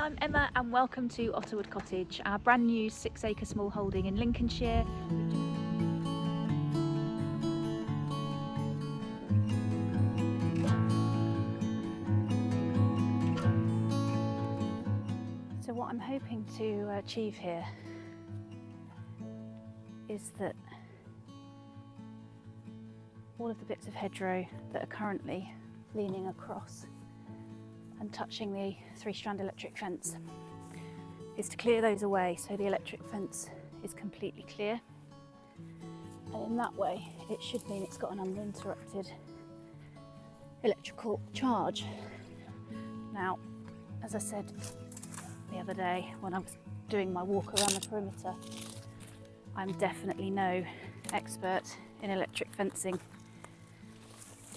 I'm Emma and welcome to Otterwood Cottage, our brand new 6-acre small holding in Lincolnshire. So what I'm hoping to achieve here is that all of the bits of hedgerow that are currently leaning across and touching the 3-strand electric fence is to clear those away so the electric fence is completely clear, and in that way it should mean it's got an uninterrupted electrical charge. Now, as I said the other day when I was doing my walk around the perimeter, I'm definitely no expert in electric fencing,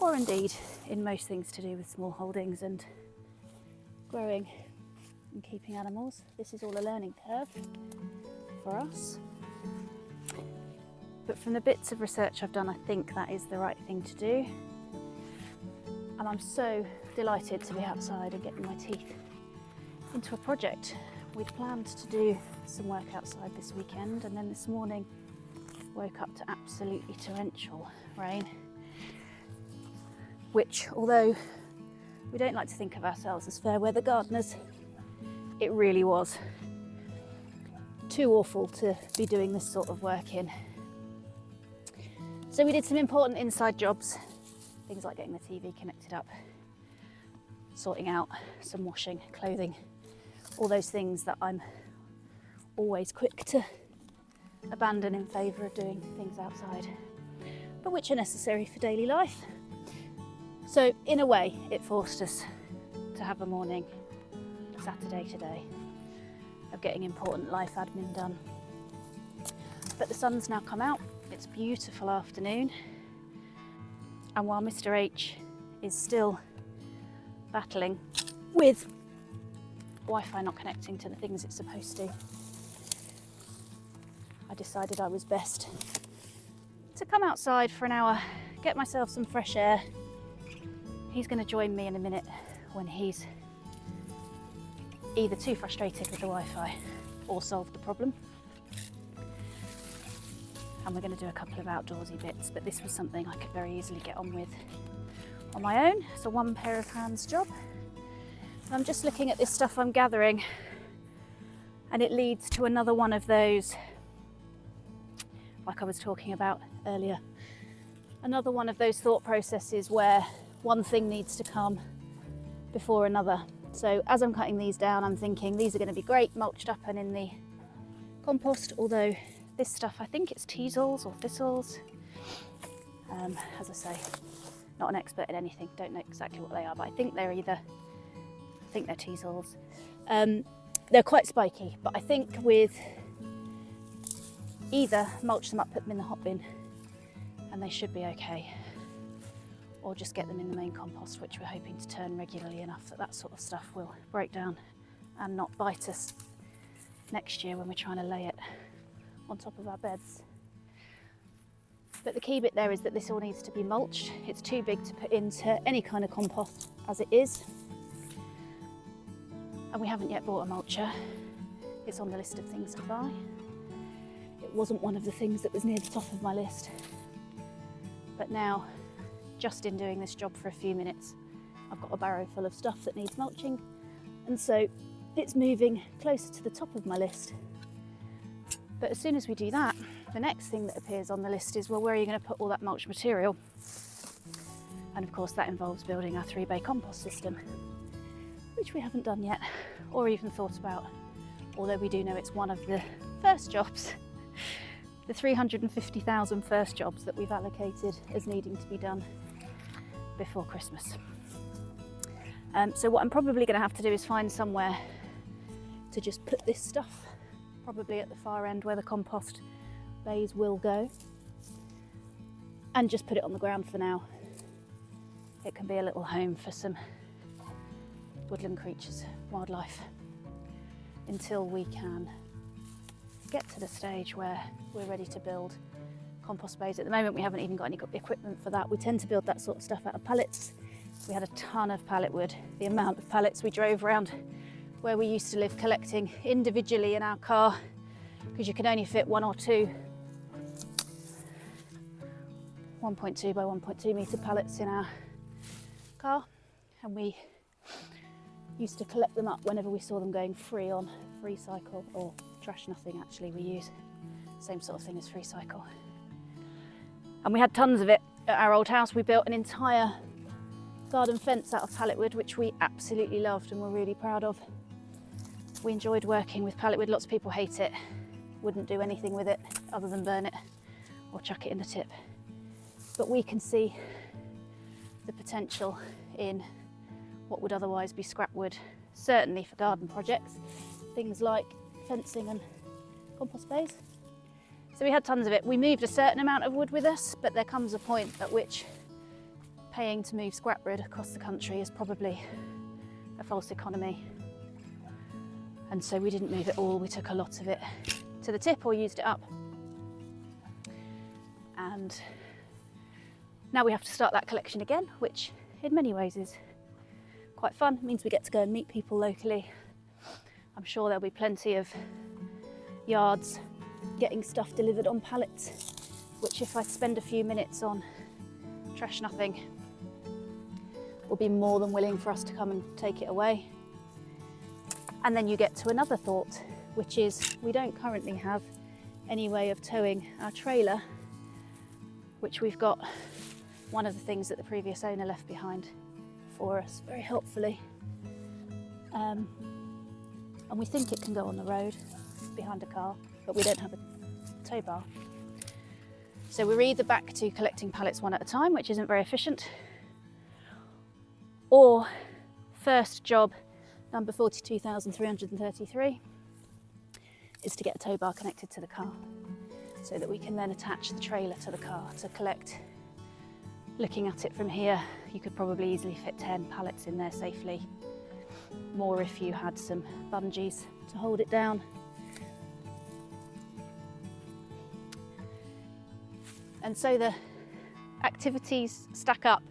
or indeed in most things to do with small holdings and growing and keeping animals. This is all a learning curve for us. But from the bits of research I've done, I think that is the right thing to do. And I'm so delighted to be outside and getting my teeth into a project. We'd planned to do some work outside this weekend, and then this morning woke up to absolutely torrential rain, which, although we don't like to think of ourselves as fair weather gardeners, it really was too awful to be doing this sort of work in. So we did some important inside jobs, things like getting the TV connected up, sorting out some washing, clothing, all those things that I'm always quick to abandon in favour of doing things outside, but which are necessary for daily life. So in a way, it forced us to have a morning, Saturday today, of getting important life admin done. But the sun's now come out, it's a beautiful afternoon, and while Mr. H is still battling with Wi-Fi not connecting to the things it's supposed to, I decided I was best to come outside for an hour, get myself some fresh air. He's going to join me in a minute when he's either too frustrated with the Wi-Fi or solved the problem. And we're going to do a couple of outdoorsy bits, but this was something I could very easily get on with on my own. It's a one pair of hands job. And I'm just looking at this stuff I'm gathering, and it leads to another one of those, like I was talking about earlier, another one of those thought processes where one thing needs to come before another. So as I'm cutting these down, I'm thinking these are going to be great mulched up and in the compost, although this stuff, I think it's teasels or thistles. As I say, not an expert in anything, don't know exactly what they are, but I think they're teasels. They're quite spiky, but I think with either mulch them up, put them in the hot bin, and they should be okay, or just get them in the main compost, which we're hoping to turn regularly enough that that sort of stuff will break down and not bite us next year when we're trying to lay it on top of our beds. But the key bit there is that this all needs to be mulched. It's too big to put into any kind of compost as it is, and we haven't yet bought a mulcher. It's on the list of things to buy. It wasn't one of the things that was near the top of my list, but now, just in doing this job for a few minutes, I've got a barrow full of stuff that needs mulching, and so it's moving closer to the top of my list. But as soon as we do that, the next thing that appears on the list is, well, where are you going to put all that mulch material? And of course that involves building our 3-bay compost system, which we haven't done yet or even thought about, although we do know it's one of the first jobs, the 350,000 first jobs that we've allocated as needing to be done before Christmas. So what I'm probably going to have to do is find somewhere to just put this stuff, probably at the far end where the compost bays will go, and just put it on the ground for now. It can be a little home for some woodland creatures, wildlife, until we can get to the stage where we're ready to build compost bays. At the moment we haven't even got any equipment for that. We tend to build that sort of stuff out of pallets. We had a ton of pallet wood. The amount of pallets we drove around where we used to live, collecting individually in our car, because you can only fit 1 or 2 1.2 by 1.2 metre pallets in our car, and we used to collect them up whenever we saw them going free on free cycle, or trash nothing actually we use, same sort of thing as free cycle. And we had tons of it at our old house. We built an entire garden fence out of pallet-wood, which we absolutely loved and were really proud of. We enjoyed working with pallet-wood. Lots of people hate it, wouldn't do anything with it other than burn it or chuck it in the tip. But we can see the potential in what would otherwise be scrap wood, certainly for garden projects, things like fencing and compost bays. So we had tons of it. We moved a certain amount of wood with us, but there comes a point at which paying to move scrap wood across the country is probably a false economy. And so we didn't move it all, we took a lot of it to the tip or used it up. And now we have to start that collection again, which in many ways is quite fun. It means we get to go and meet people locally. I'm sure there'll be plenty of yards getting stuff delivered on pallets, which if I spend a few minutes on trash nothing, will be more than willing for us to come and take it away. And then you get to another thought, which is we don't currently have any way of towing our trailer, which we've got one of the things that the previous owner left behind for us very helpfully. And we think it can go on the road behind a car, but we don't have a tow bar. So we're either back to collecting pallets one at a time, which isn't very efficient, or first job, number 42,333, is to get a tow bar connected to the car so that we can then attach the trailer to the car to collect. Looking at it from here, you could probably easily fit 10 pallets in there safely. More if you had some bungees to hold it down. And so the activities stack up.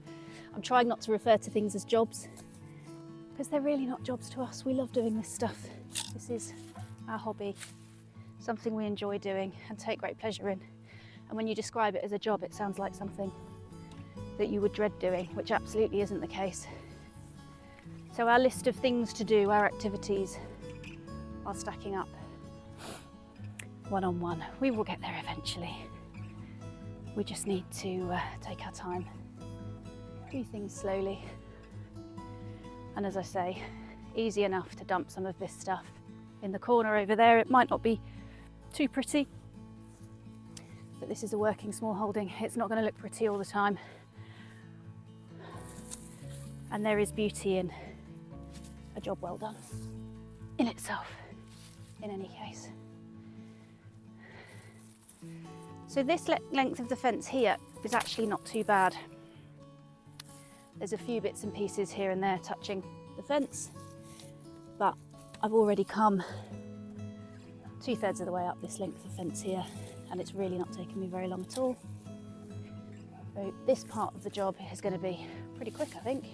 I'm trying not to refer to things as jobs, because they're really not jobs to us. We love doing this stuff. This is our hobby, something we enjoy doing and take great pleasure in. And when you describe it as a job, it sounds like something that you would dread doing, which absolutely isn't the case. So our list of things to do, our activities, are stacking up one on one. We will get there eventually. We just need to take our time, do things slowly. And as I say, easy enough to dump some of this stuff in the corner over there. It might not be too pretty, but this is a working small holding. It's not going to look pretty all the time. And there is beauty in a job well done in itself, in any case. So this length of the fence here is actually not too bad. There's a few bits and pieces here and there touching the fence, but I've already come 2/3 of the way up this length of fence here, and it's really not taken me very long at all. So this part of the job is going to be pretty quick, I think.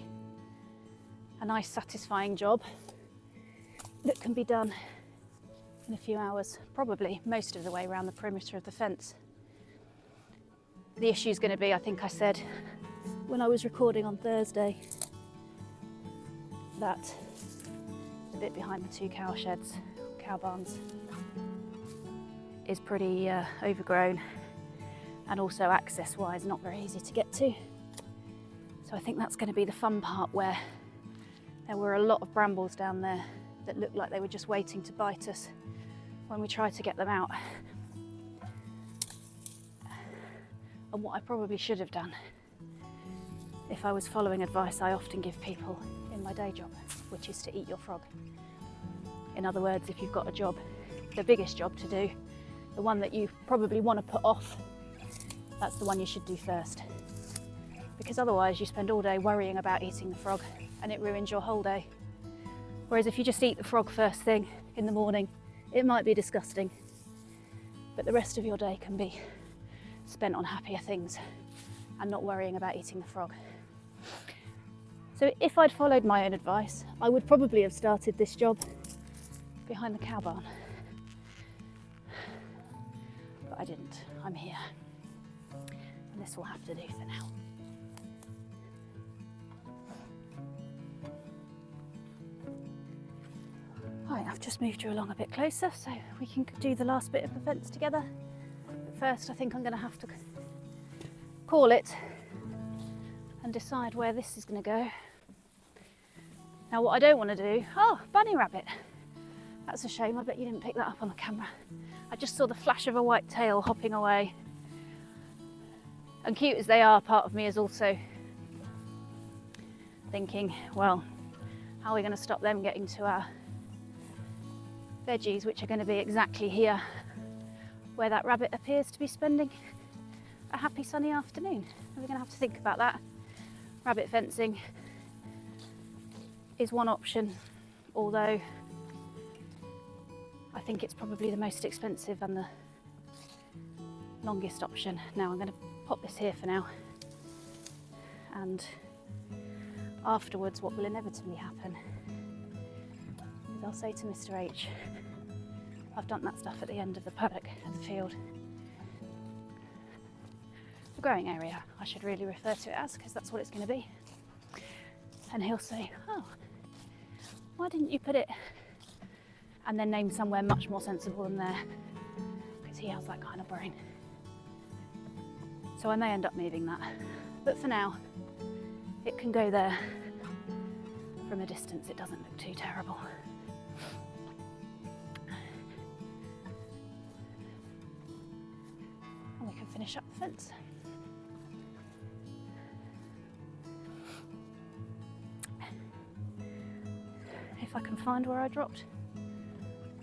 A nice satisfying job that can be done in a few hours, probably most of the way around the perimeter of the fence. The issue is going to be, I think I said when I was recording on Thursday, that the bit behind the 2 cow sheds, cow barns, is pretty overgrown, and also access-wise not very easy to get to. So I think that's going to be the fun part, where there were a lot of brambles down there that looked like they were just waiting to bite us when we tried to get them out. And what I probably should have done, if I was following advice I often give people in my day job, which is to eat your frog. In other words, if you've got a job, the biggest job to do, the one that you probably want to put off, that's the one you should do first. Because otherwise you spend all day worrying about eating the frog and it ruins your whole day. Whereas if you just eat the frog first thing in the morning, it might be disgusting, but the rest of your day can be spent on happier things and not worrying about eating the frog. So if I'd followed my own advice, I would probably have started this job behind the cow barn. But I didn't. I'm here. And this will have to do for now. Right, I've just moved you along a bit closer so we can do the last bit of the fence together. But first I think I'm going to have to call it and decide where this is going to go. Now what I don't want to do, oh, bunny rabbit. That's a shame, I bet you didn't pick that up on the camera. I just saw the flash of a white tail hopping away. And cute as they are, part of me is also thinking, well, how are we going to stop them getting to our veggies, which are going to be exactly here where that rabbit appears to be spending a happy sunny afternoon. We're going to have to think about that. Rabbit fencing is one option, although I think it's probably the most expensive and the longest option. Now I'm going to pop this here for now, and afterwards what will inevitably happen is I'll say to Mr H, I've done that stuff at the end of the paddock of the field. The growing area, I should really refer to it as, because that's what it's going to be. And he'll say, oh, why didn't you put it, and then name somewhere much more sensible than there, because he has that kind of brain. So I may end up moving that, but for now it can go there. From a distance it doesn't look too terrible. And we can finish up the fence. If I can find where I dropped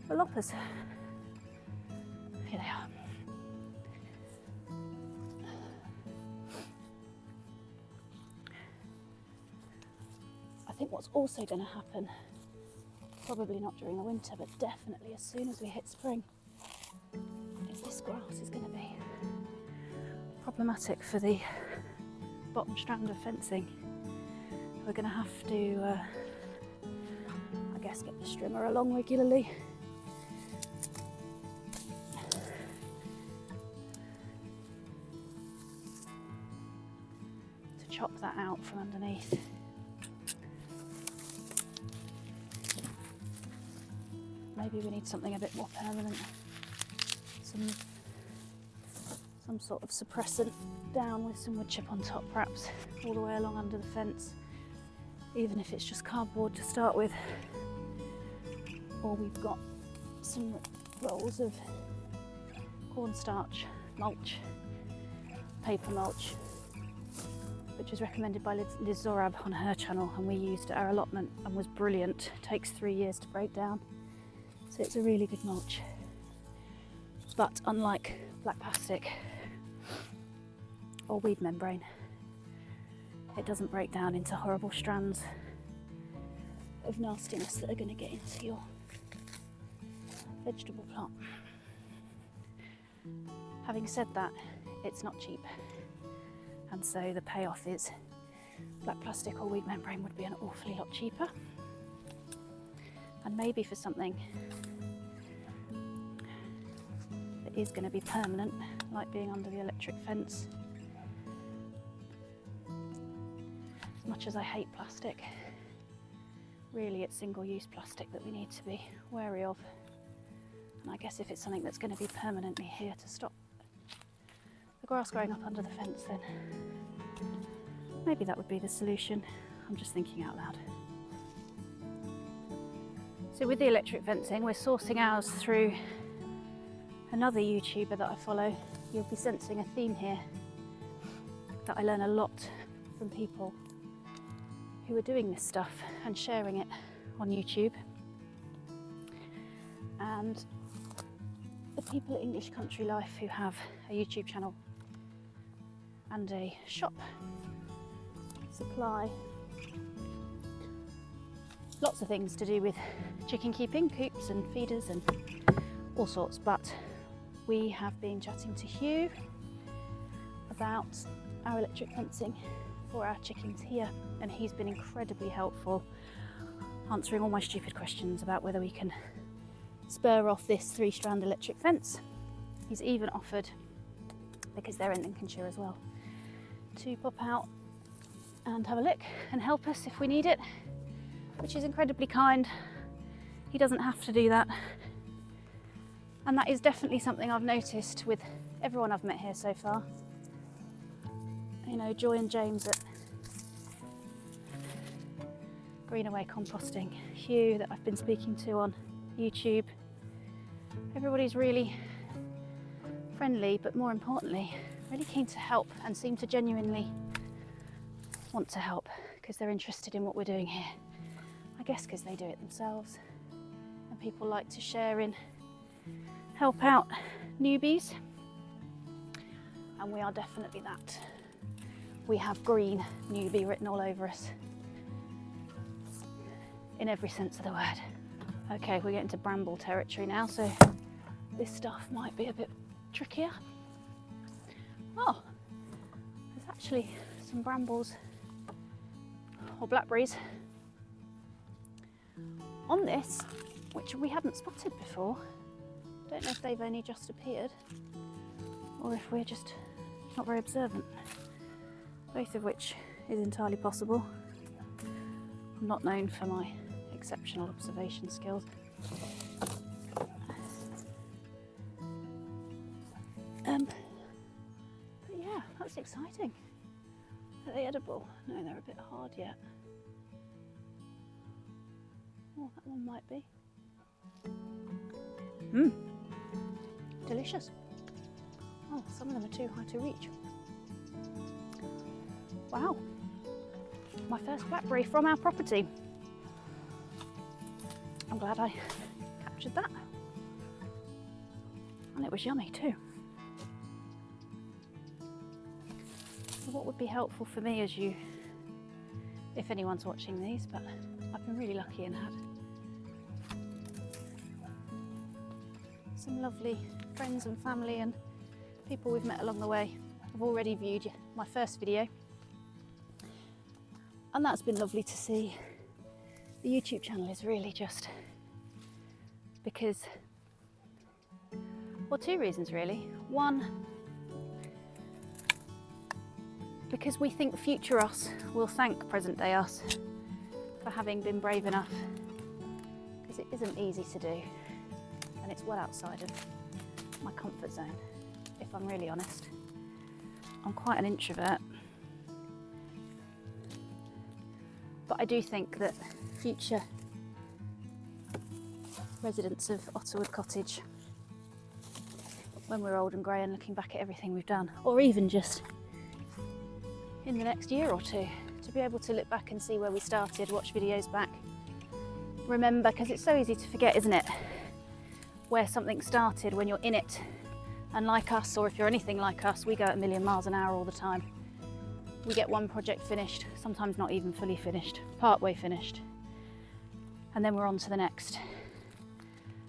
the loppers. Here they are. I think what's also going to happen, probably not during the winter, but definitely as soon as we hit spring, is this grass is going to be problematic for the bottom strand of fencing. We're going to have to, I guess, get the strimmer along regularly. To chop that out from underneath. Maybe we need something a bit more permanent, some sort of suppressant down with some wood chip on top, perhaps all the way along under the fence, even if it's just cardboard to start with. Or we've got some rolls of cornstarch mulch, paper mulch, which was recommended by Liz Zorab on her channel, and we used at our allotment and was brilliant. It takes 3 years to break down. So it's a really good mulch, but unlike black plastic or weed membrane, it doesn't break down into horrible strands of nastiness that are going to get into your vegetable plant. Having said that, it's not cheap, and so the payoff is black plastic or weed membrane would be an awfully lot cheaper. And maybe for something that is going to be permanent, like being under the electric fence. As much as I hate plastic, really it's single-use plastic that we need to be wary of. And I guess if it's something that's going to be permanently here to stop the grass growing up under the fence, then maybe that would be the solution. I'm just thinking out loud. So with the electric fencing, we're sourcing ours through another YouTuber that I follow. You'll be sensing a theme here, that I learn a lot from people who are doing this stuff and sharing it on YouTube. And the people at English Country Life who have a YouTube channel and a shop supply lots of things to do with chicken keeping, coops and feeders and all sorts, but we have been chatting to Hugh about our electric fencing for our chickens here, and he's been incredibly helpful answering all my stupid questions about whether we can spur off this 3-strand electric fence. He's even offered, because they're in Lincolnshire as well, to pop out and have a look and help us if we need it, which is incredibly kind. He doesn't have to do that. And that is definitely something I've noticed with everyone I've met here so far. You know, Joy and James at Greenaway Composting, Hugh that I've been speaking to on YouTube. Everybody's really friendly, but more importantly, really keen to help and seem to genuinely want to help because they're interested in what we're doing here. I guess because they do it themselves, and people like to share in, help out newbies, and we are definitely that. We have green newbie written all over us, in every sense of the word. Okay, we're getting to bramble territory now, so this stuff might be a bit trickier. Oh, there's actually some brambles or blackberries on this, which we hadn't spotted before. Don't know if they've only just appeared or if we're just not very observant, both of which is entirely possible. I'm not known for my exceptional observation skills. But yeah, that's exciting. Are they edible? No, they're a bit hard yet. Oh, that one might be. Delicious. Oh, some of them are too high to reach. Wow. My first blackberry from our property. I'm glad I captured that. And it was yummy too. So what would be helpful for me as you, if anyone's watching these, but I've been really lucky and had some lovely friends and family and people we've met along the way. I've already viewed my first video, and that's been lovely to see. The YouTube channel is really just because, well, 2 reasons really. One, because we think future us will thank present day us for having been brave enough, because it isn't easy to do and it's well outside of my comfort zone, if I'm really honest. I'm quite an introvert, but I do think that future residents of Otterwood Cottage, when we're old and grey and looking back at everything we've done, or even just in the next year or two, to be able to look back and see where we started, watch videos back, remember, because it's so easy to forget, isn't it, where something started when you're in it. And like us, or if you're anything like us, we go at a million miles an hour all the time. We get one project finished, sometimes not even fully finished, part way finished, and then we're on to the next.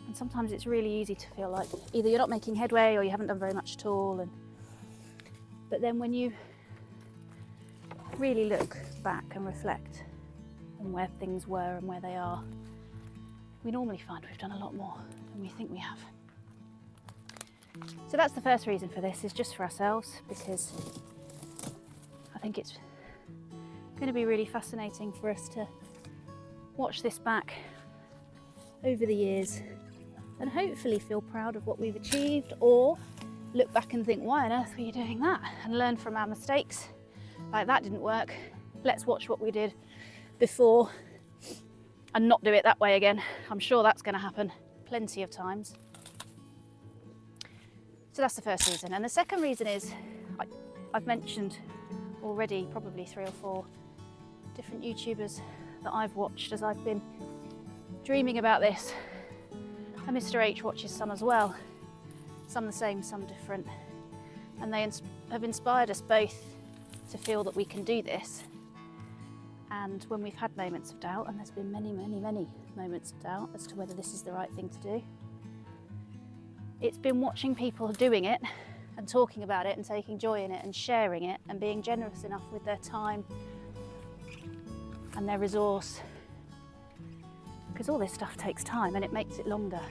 And sometimes it's really easy to feel like either you're not making headway or you haven't done very much at all. But then when you really look back and reflect on where things were and where they are, we normally find we've done a lot more than we think we have. So that's the first reason for this, is just for ourselves, because I think it's going to be really fascinating for us to watch this back over the years and hopefully feel proud of what we've achieved, or look back and think, why on earth were you doing that? And learn from our mistakes. Like, that didn't work. Let's watch what we did before and not do it that way again. I'm sure that's going to happen plenty of times. So that's the first reason. And the second reason is, I've mentioned already probably 3 or 4 different YouTubers that I've watched as I've been dreaming about this. And Mr. H watches some as well. Some the same, some different. And they have inspired us both to feel that we can do this. And when we've had moments of doubt, and there's been many, many, many moments of doubt as to whether this is the right thing to do, it's been watching people doing it and talking about it and taking joy in it and sharing it and being generous enough with their time and their resource, because all this stuff takes time and it makes it longer.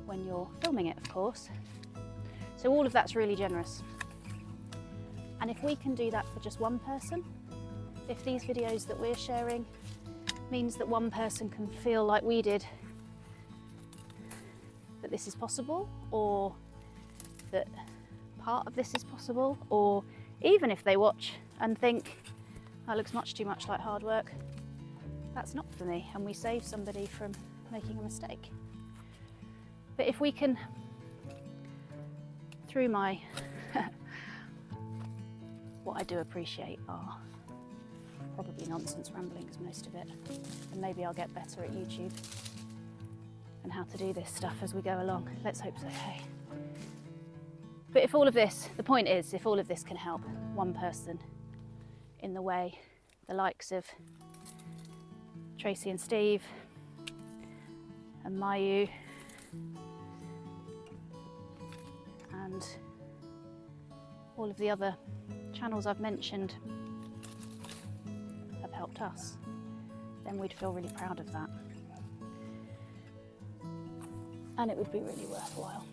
when you're filming it, of course. So all of that's really generous. And if we can do that for just one person, if these videos that we're sharing means that one person can feel like we did, that this is possible, or that part of this is possible, or even if they watch and think, that looks much too much like hard work, that's not for me, and we save somebody from making a mistake. But if we can, through my, what I do appreciate are probably nonsense ramblings, most of it, and maybe I'll get better at YouTube and how to do this stuff as we go along. Let's hope so, hey. But if all of this, the point is, if all of this can help one person in the way the likes of Tracy and Steve and Mayu and all of the other channels I've mentioned have helped us, then we'd feel really proud of that. And it would be really worthwhile.